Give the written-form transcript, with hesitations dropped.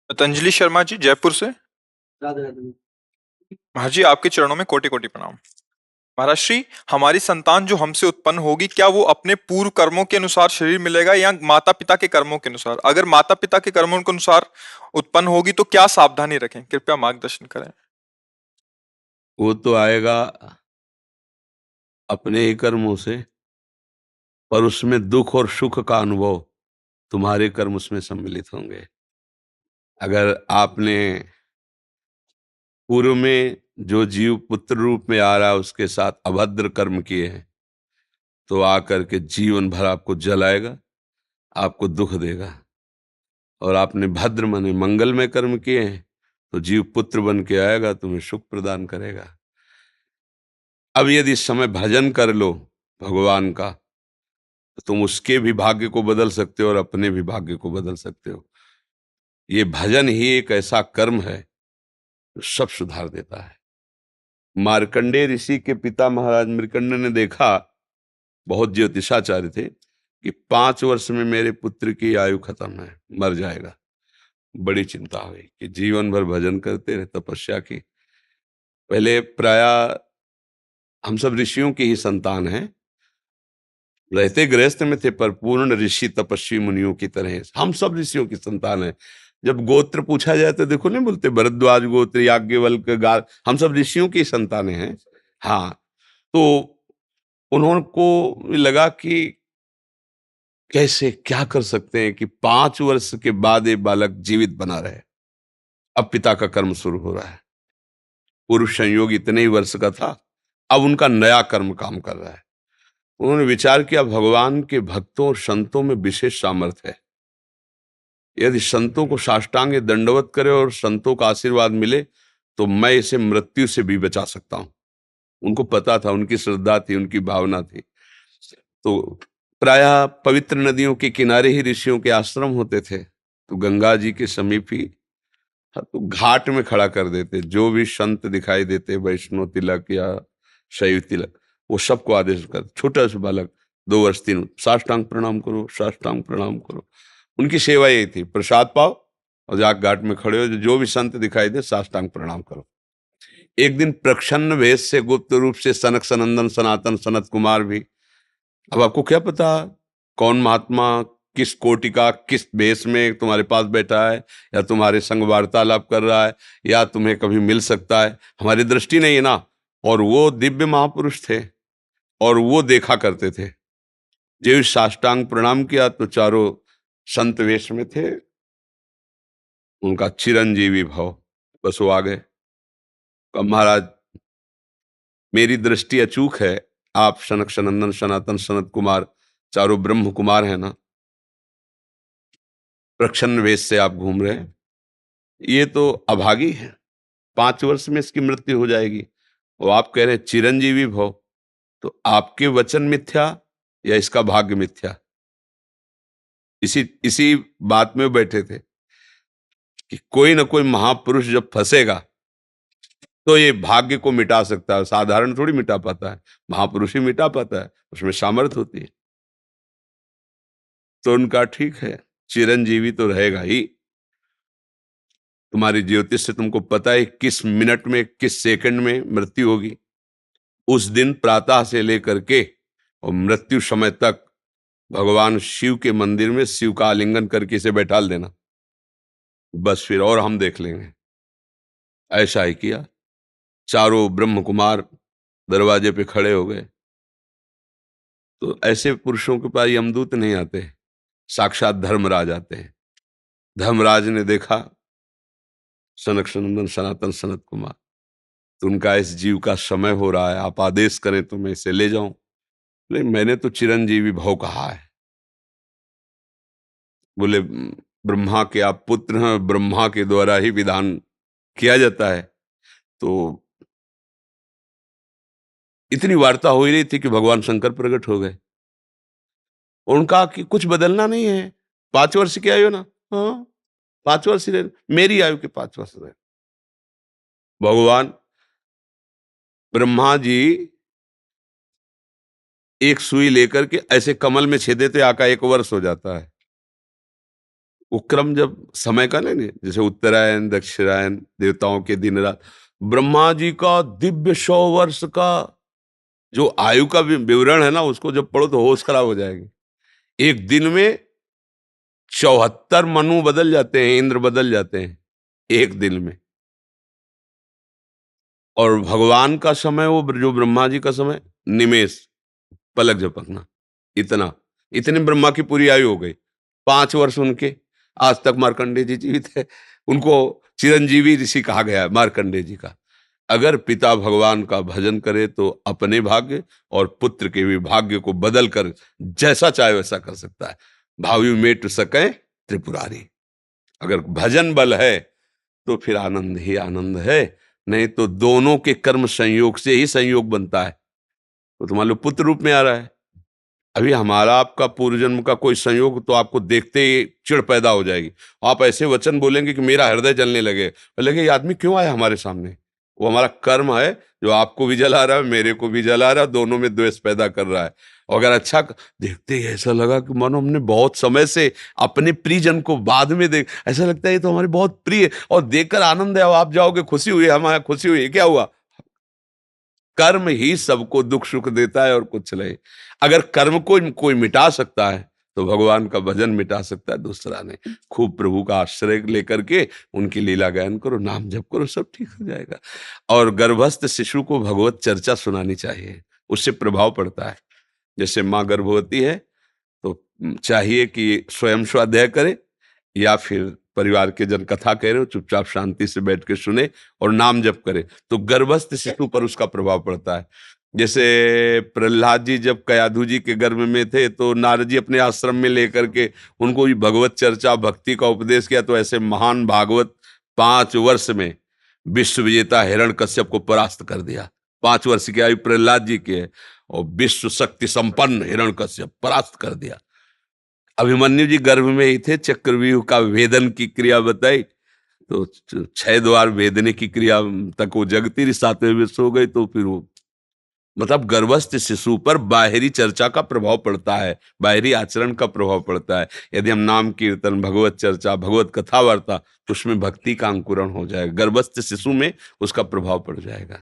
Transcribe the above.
पतंजलि शर्मा जी, जयपुर से। राधे राधे। महाराज जी, आपके चरणों में कोटि कोटि प्रणाम। महाराज श्री, हमारी संतान जो हमसे उत्पन्न होगी, क्या वो अपने पूर्व कर्मों के अनुसार शरीर मिलेगा या माता पिता के कर्मों के अनुसार? अगर माता पिता के कर्मों के अनुसार उत्पन्न होगी तो क्या सावधानी रखें? कृपया मार्गदर्शन करें। वो तो आएगा अपने ही कर्मों से, पर उसमें दुख और सुख का अनुभव तुम्हारे कर्म उसमें सम्मिलित होंगे। अगर आपने पूर्व में जो जीव पुत्र रूप में आ रहा है उसके साथ अभद्र कर्म किए हैं, तो आकर के जीवन भर आपको जलाएगा, आपको दुख देगा। और आपने भद्र माने मंगलमय कर्म किए हैं, तो जीव पुत्र बन के आएगा, तुम्हें सुख प्रदान करेगा। अब यदि इस समय भजन कर लो भगवान का, तो तुम उसके भी भाग्य को बदल सकते हो और अपने भी भाग्य को बदल सकते हो। ये भजन ही एक ऐसा कर्म है जो सब सुधार देता है। मार्कंडेय ऋषि के पिता महाराज मृकंड ने देखा, बहुत ज्योतिषाचार्य थे, कि 5 वर्ष में मेरे पुत्र की आयु खत्म है, मर जाएगा। बड़ी चिंता हुई कि जीवन भर भजन करते रहे, तपस्या की। पहले प्राय हम सब ऋषियों की ही संतान हैं, रहते गृहस्थ में थे, पर पूर्ण ऋषि तपस्वी मुनियों की तरह हम सब ऋषियों की संतान हैं। जब गोत्र पूछा जाए तो देखो नहीं बोलते भरद्वाज गोत्र, याज्ञवल्क्य, गार, हम सब ऋषियों की संतानें हैं। हाँ, तो उन्होंने को लगा कि कैसे क्या कर सकते हैं कि 5 वर्ष के बाद ये बालक जीवित बना रहे। अब पिता का कर्म शुरू हो रहा है। पूर्व संयोग इतने ही वर्ष का था, अब उनका नया कर्म काम कर रहा है। उन्होंने विचार किया, भगवान के भक्तों और संतों में विशेष सामर्थ्य है। यदि संतों को साष्टांग दंडवत करे और संतों का आशीर्वाद मिले, तो मैं इसे मृत्यु से भी बचा सकता हूं। उनको पता था, उनकी श्रद्धा थी, उनकी भावना थी। तो प्रायः पवित्र नदियों के किनारे ही ऋषियों के आश्रम होते थे, तो गंगा जी के समीप ही, हाँ, तो घाट में खड़ा कर देते। जो भी संत दिखाई देते, वैष्णव तिलक या शैव तिलक, वो सबको आदेश कर, छोटा सा बालक 2 वर्ष 3, साष्टांग प्रणाम करो, साष्टांग प्रणाम करो। उनकी सेवा यही थी, प्रसाद पाओ और जाके घाट में खड़े हो, जो भी संत दिखाई दे साष्टांग प्रणाम करो। एक दिन प्रच्छन्न वेश से गुप्त रूप से सनक सनंदन सनातन सनत कुमार भी, अब आपको क्या पता कौन महात्मा किस कोटि का किस वेश में तुम्हारे पास बैठा है, या तुम्हारे संग वार्तालाप कर रहा है, या तुम्हें कभी मिल सकता है, हमारी दृष्टि नहीं है ना। और वो दिव्य महापुरुष थे और वो देखा करते थे। जो साष्टांग प्रणाम किया तो चारों संत वेश में थे, उनका चिरंजीवी भव, बस वो आ गए। कहा, महाराज मेरी दृष्टि अचूक है, आप सनक सनंदन सनातन सनत कुमार, चारों ब्रह्म कुमार हैं ना, प्रच्छन्न वेश से आप घूम रहे हैं, ये तो अभागी है, 5 वर्ष में इसकी मृत्यु हो जाएगी। और आप कह रहे हैं चिरंजीवी भव, तो आपके वचन मिथ्या या इसका भाग्य मिथ्या? इसी इसी बात में बैठे थे कि कोई ना कोई महापुरुष जब फंसेगा तो ये भाग्य को मिटा सकता है, साधारण थोड़ी मिटा पाता है, महापुरुष ही मिटा पाता है, उसमें सामर्थ्य होती है। तो उनका ठीक है, चिरंजीवी तो रहेगा ही। तुम्हारी ज्योतिष से तुमको पता है किस मिनट में किस सेकंड में मृत्यु होगी। उस दिन प्रातः से लेकर के और मृत्यु समय तक भगवान शिव के मंदिर में शिव का आलिंगन करके इसे बैठा देना, बस फिर और हम देख लेंगे। ऐसा ही किया। चारों ब्रह्म कुमार दरवाजे पे खड़े हो गए। तो ऐसे पुरुषों के पास यमदूत नहीं आते, साक्षात धर्मराज आते हैं। धर्मराज ने देखा सनक सनंदन सनातन सनत कुमार, तो उनका इस जीव का समय हो रहा है, आप आदेश करें तो मैं इसे ले जाऊं। बोले मैंने तो चिरंजीवी भव कहा है। बोले ब्रह्मा के आप पुत्र हैं, ब्रह्मा के द्वारा ही विधान किया जाता है। तो इतनी वार्ता हो ही रही थी कि भगवान शंकर प्रकट हो गए। उनका कि कुछ बदलना नहीं है, 5 वर्ष की आयु ना, हाँ 5 वर्ष ही रहे, मेरी आयु के 5 वर्ष रहे। भगवान ब्रह्मा जी एक सुई लेकर के ऐसे कमल में छेदे थे, आका 1 वर्ष हो जाता है। वो क्रम जब समय का नहीं, जैसे उत्तरायण दक्षिणायन देवताओं के दिन रात, ब्रह्मा जी का दिव्य 100 वर्ष का जो आयु का विवरण है ना, उसको जब पढ़ो तो होश खराब हो जाएगी। एक दिन में 74 मनु बदल जाते हैं, इंद्र बदल जाते हैं एक दिन में। और भगवान का समय, वो जो ब्रह्मा जी का समय, निमेष, पलक झपकना, इतना, इतने ब्रह्मा की पूरी आयु हो गई। 5 वर्ष उनके, आज तक मार्कंडेय जी जीवित है, उनको चिरंजीवी ऋषि कहा गया है मार्कंडेय जी का। अगर पिता भगवान का भजन करे तो अपने भाग्य और पुत्र के भी भाग्य को बदल कर जैसा चाहे वैसा कर सकता है। भावी मेट सके त्रिपुरारी। अगर भजन बल है तो फिर आनंद ही आनंद है, नहीं तो दोनों के कर्म संयोग से ही संयोग बनता है। तो मान लो पुत्र रूप में आ रहा है, अभी हमारा आपका पूर्व जन्म का कोई संयोग, तो आपको देखते ही चिढ़ पैदा हो जाएगी। आप ऐसे वचन बोलेंगे कि मेरा हृदय जलने लगे, लगे ये आदमी क्यों आया हमारे सामने। वो हमारा कर्म है जो आपको भी जला रहा है, मेरे को भी जला रहा है, दोनों में द्वेष पैदा कर रहा है। और अगर अच्छा देखते ही ऐसा लगा कि मानो हमने बहुत समय से अपने प्रियजन को बाद में देख, ऐसा लगता है ये तो हमारे बहुत प्रिय, और देखकर आनंद है, आप जाओगे खुशी हुई, हमारे खुशी हुई, क्या हुआ। कर्म ही सबको दुख सुख देता है और कुछ नहीं। अगर कर्म को कोई मिटा सकता है तो भगवान का भजन मिटा सकता है दूसरा नहीं। खूब प्रभु का आश्रय लेकर के उनकी लीला गायन करो, नाम जप करो, सब ठीक हो जाएगा। और गर्भस्थ शिशु को भगवत चर्चा सुनानी चाहिए, उससे प्रभाव पड़ता है। जैसे माँ गर्भवती है तो चाहिए कि स्वयं स्वाध्याय करे, या फिर परिवार के जन कथा कह रहे हो, चुपचाप शांति से बैठ के सुने और नाम जप करे, तो गर्भस्थ शिशु पर उसका प्रभाव पड़ता है। जैसे प्रहलाद जी जब कयाधु जी के गर्भ में थे तो नारद जी अपने आश्रम में लेकर के उनको भी भगवत चर्चा भक्ति का उपदेश किया, तो ऐसे महान भागवत 5 वर्ष में विश्व विजेता हिरण्यकश्यप को परास्त कर दिया। 5 वर्ष की आयु प्रहलाद जी की है और विश्व शक्ति संपन्न हिरण्यकश्यप परास्त कर दिया। अभिमन्यु जी गर्भ में ही थे, चक्रव्यूह का वेदन की क्रिया बताई तो 6 द्वार वेदने की क्रिया तक वो जगती रही, 7वें विश्व हो गई। तो फिर वो मतलब गर्भस्थ शिशु पर बाहरी चर्चा का प्रभाव पड़ता है, बाहरी आचरण का प्रभाव पड़ता है। यदि हम नाम कीर्तन, भगवत चर्चा, भगवत कथा वार्ता, तो उसमें भक्ति का अंकुरण हो जाएगा, गर्भस्थ शिशु में उसका प्रभाव पड़ जाएगा।